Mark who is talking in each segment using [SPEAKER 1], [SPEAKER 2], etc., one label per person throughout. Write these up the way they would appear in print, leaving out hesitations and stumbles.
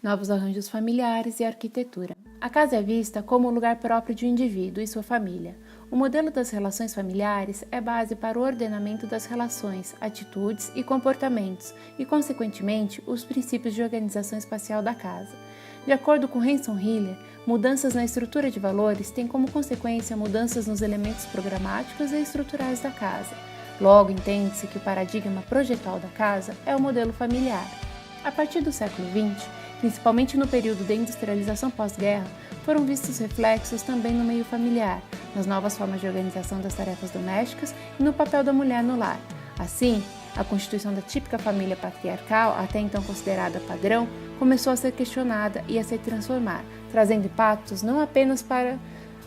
[SPEAKER 1] novos arranjos familiares e arquitetura. A casa é vista como o lugar próprio de um indivíduo e sua família. O modelo das relações familiares é base para o ordenamento das relações, atitudes e comportamentos e, consequentemente, os princípios de organização espacial da casa. De acordo com Renson Hiller, mudanças na estrutura de valores têm como consequência mudanças nos elementos programáticos e estruturais da casa. Logo, entende-se que o paradigma projetual da casa é o modelo familiar. A partir do século XX, principalmente no período de industrialização pós-guerra, foram vistos reflexos também no meio familiar, nas novas formas de organização das tarefas domésticas e no papel da mulher no lar. Assim, a constituição da típica família patriarcal, até então considerada padrão, começou a ser questionada e a se transformar, trazendo impactos não apenas para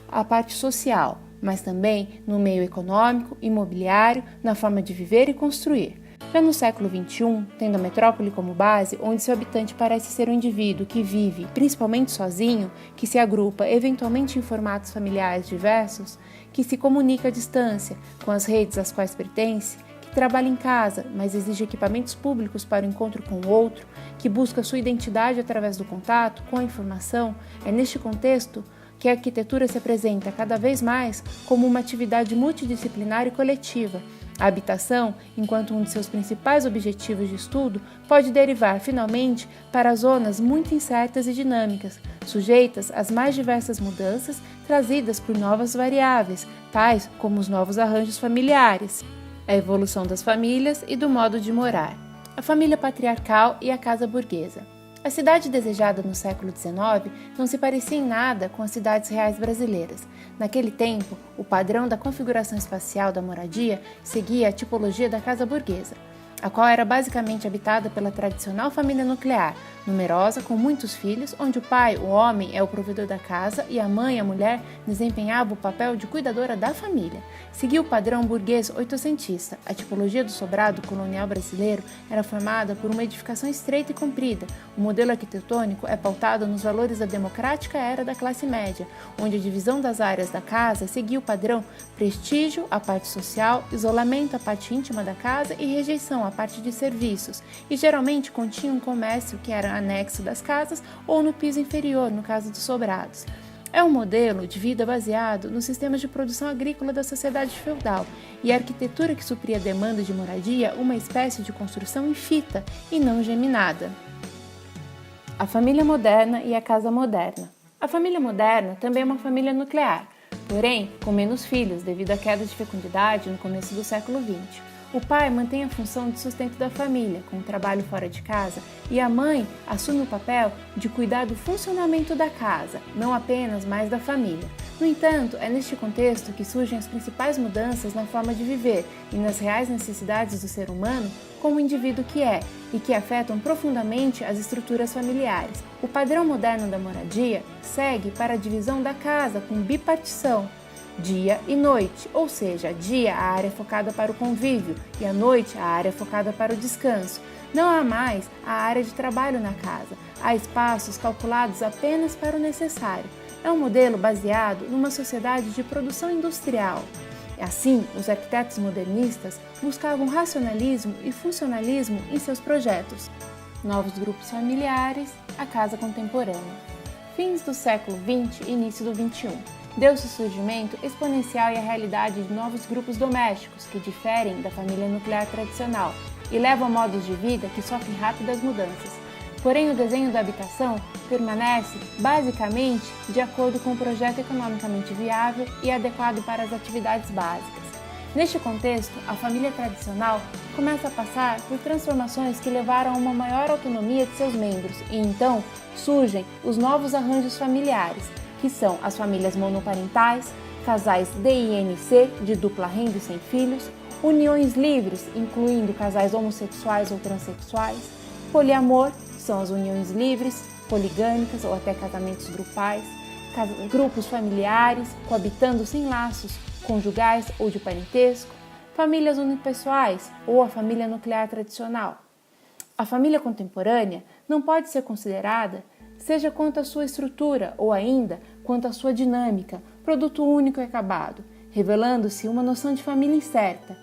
[SPEAKER 1] a parte social, mas também no meio econômico, imobiliário, na forma de viver e construir. Já no século XXI, tendo a metrópole como base, onde seu habitante parece ser um indivíduo que vive, principalmente sozinho, que se agrupa eventualmente em formatos familiares diversos, que se comunica à distância com as redes às quais pertence, que trabalha em casa, mas exige equipamentos públicos para o encontro com o outro, que busca sua identidade através do contato com a informação, é neste contexto que a arquitetura se apresenta cada vez mais como uma atividade multidisciplinar e coletiva. A habitação, enquanto um de seus principais objetivos de estudo, pode derivar, finalmente, para zonas muito incertas e dinâmicas, sujeitas às mais diversas mudanças trazidas por novas variáveis, tais como os novos arranjos familiares, a evolução das famílias e do modo de morar, a família patriarcal e a casa burguesa. A cidade desejada no século XIX não se parecia em nada com as cidades reais brasileiras. Naquele tempo, o padrão da configuração espacial da moradia seguia a tipologia da casa burguesa, a qual era basicamente habitada pela tradicional família nuclear, numerosa, com muitos filhos, onde o pai, o homem, é o provedor da casa e a mãe, a mulher, desempenhava o papel de cuidadora da família. Seguia o padrão burguês oitocentista. A tipologia do sobrado colonial brasileiro era formada por uma edificação estreita e comprida. O modelo arquitetônico é pautado nos valores da democrática era da classe média, onde a divisão das áreas da casa seguia o padrão prestígio, a parte social, isolamento, a parte íntima da casa e rejeição, a parte de serviços, e geralmente continha um comércio que era anexo das casas ou no piso inferior, no caso dos sobrados. É um modelo de vida baseado nos sistemas de produção agrícola da sociedade feudal e a arquitetura que supria a demanda de moradia, uma espécie de construção em fita e não geminada. A família moderna e a casa moderna. A família moderna também é uma família nuclear, porém com menos filhos devido à queda de fecundidade no começo do século XX. O pai mantém a função de sustento da família, com o trabalho fora de casa, e a mãe assume o papel de cuidar do funcionamento da casa, não apenas mais da família. No entanto, é neste contexto que surgem as principais mudanças na forma de viver e nas reais necessidades do ser humano como indivíduo que é, e que afetam profundamente as estruturas familiares. O padrão moderno da moradia segue para a divisão da casa com bipartição, dia e noite, ou seja, dia a área focada para o convívio e à noite a área focada para o descanso. Não há mais a área de trabalho na casa, há espaços calculados apenas para o necessário. É um modelo baseado numa sociedade de produção industrial. Assim, os arquitetos modernistas buscavam racionalismo e funcionalismo em seus projetos. Novos grupos familiares, a casa contemporânea. Fins do século XX e início do XXI. Deu-se o surgimento exponencial e a realidade de novos grupos domésticos que diferem da família nuclear tradicional e levam a modos de vida que sofrem rápidas mudanças. Porém, o desenho da habitação permanece, basicamente, de acordo com o projeto economicamente viável e adequado para as atividades básicas. Neste contexto, a família tradicional começa a passar por transformações que levaram a uma maior autonomia de seus membros e, então, surgem os novos arranjos familiares, que são as famílias monoparentais, casais DINC, de dupla renda e sem filhos, uniões livres, incluindo casais homossexuais ou transexuais, poliamor, são as uniões livres, poligâmicas ou até casamentos grupais, grupos familiares, coabitando sem laços conjugais ou de parentesco, famílias unipessoais ou a família nuclear tradicional. A família contemporânea não pode ser considerada, seja quanto à sua estrutura ou ainda quanto à sua dinâmica, produto único e acabado, revelando-se uma noção de família incerta.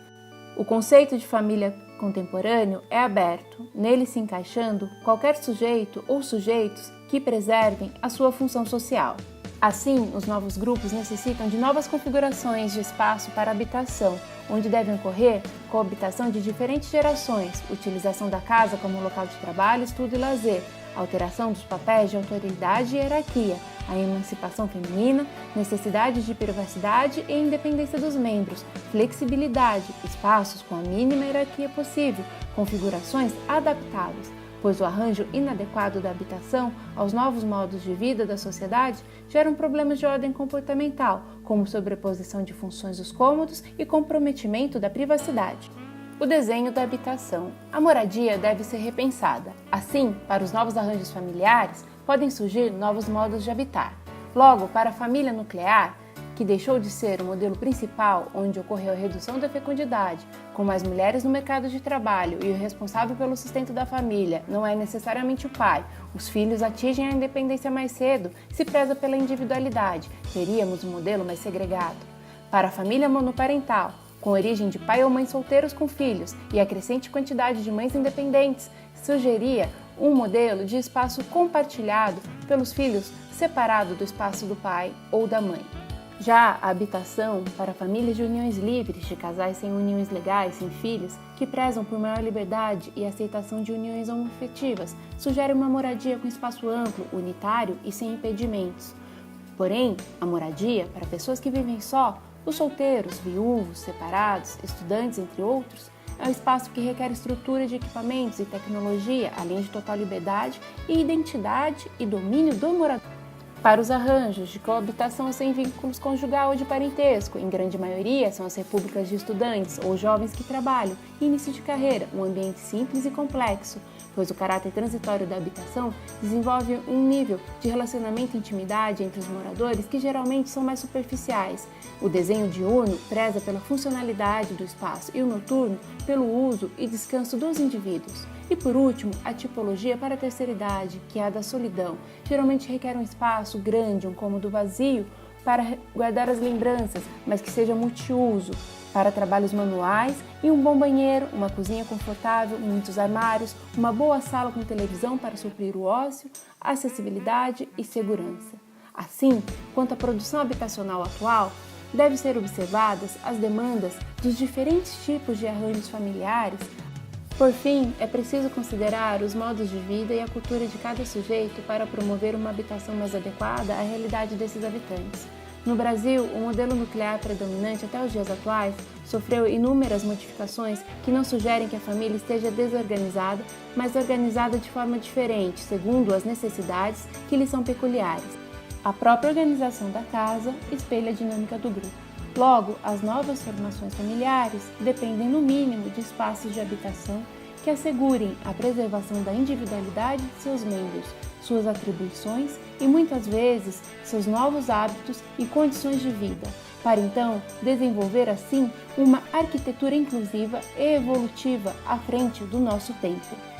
[SPEAKER 1] O conceito de família contemporâneo é aberto, nele se encaixando qualquer sujeito ou sujeitos que preservem a sua função social. Assim, os novos grupos necessitam de novas configurações de espaço para habitação, onde devem ocorrer coabitação de diferentes gerações, utilização da casa como local de trabalho, estudo e lazer, alteração dos papéis de autoridade e hierarquia, a emancipação feminina, necessidade de privacidade e independência dos membros, flexibilidade, espaços com a mínima hierarquia possível, configurações adaptáveis, pois o arranjo inadequado da habitação aos novos modos de vida da sociedade geram problemas de ordem comportamental, como sobreposição de funções dos cômodos e comprometimento da privacidade. O desenho da habitação. A moradia deve ser repensada. Assim, para os novos arranjos familiares, podem surgir novos modos de habitar. Logo, para a família nuclear, que deixou de ser o modelo principal onde ocorreu a redução da fecundidade, com mais mulheres no mercado de trabalho e o responsável pelo sustento da família não é necessariamente o pai, os filhos atingem a independência mais cedo, se preza pela individualidade, teríamos um modelo mais segregado. Para a família monoparental, com origem de pai ou mãe solteiros com filhos e a crescente quantidade de mães independentes, sugeria um modelo de espaço compartilhado pelos filhos separado do espaço do pai ou da mãe. Já a habitação para famílias de uniões livres, de casais sem uniões legais, sem filhos, que prezam por maior liberdade e aceitação de uniões homoafetivas, sugere uma moradia com espaço amplo, unitário e sem impedimentos. Porém, a moradia para pessoas que vivem só, os solteiros, viúvos, separados, estudantes, entre outros, é um espaço que requer estrutura de equipamentos e tecnologia, além de total liberdade e identidade e domínio do morador. Para os arranjos de coabitação sem vínculos conjugal ou de parentesco, em grande maioria são as repúblicas de estudantes ou jovens que trabalham, e início de carreira, um ambiente simples e complexo, pois o caráter transitório da habitação desenvolve um nível de relacionamento e intimidade entre os moradores que geralmente são mais superficiais. O desenho diurno preza pela funcionalidade do espaço e o noturno pelo uso e descanso dos indivíduos. E por último, a tipologia para a terceira idade, que é a da solidão, geralmente requer um espaço grande, um cômodo vazio para guardar as lembranças, mas que seja multiuso, para trabalhos manuais e um bom banheiro, uma cozinha confortável, muitos armários, uma boa sala com televisão para suprir o ócio, acessibilidade e segurança. Assim, quanto à produção habitacional atual, devem ser observadas as demandas dos diferentes tipos de arranjos familiares. Por fim, é preciso considerar os modos de vida e a cultura de cada sujeito para promover uma habitação mais adequada à realidade desses habitantes. No Brasil, o modelo nuclear predominante até os dias atuais sofreu inúmeras modificações que não sugerem que a família esteja desorganizada, mas organizada de forma diferente, segundo as necessidades que lhe são peculiares. A própria organização da casa espelha a dinâmica do grupo. Logo, as novas formações familiares dependem no mínimo de espaços de habitação que assegurem a preservação da individualidade de seus membros, suas atribuições e muitas vezes seus novos hábitos e condições de vida, para então desenvolver assim uma arquitetura inclusiva e evolutiva à frente do nosso tempo.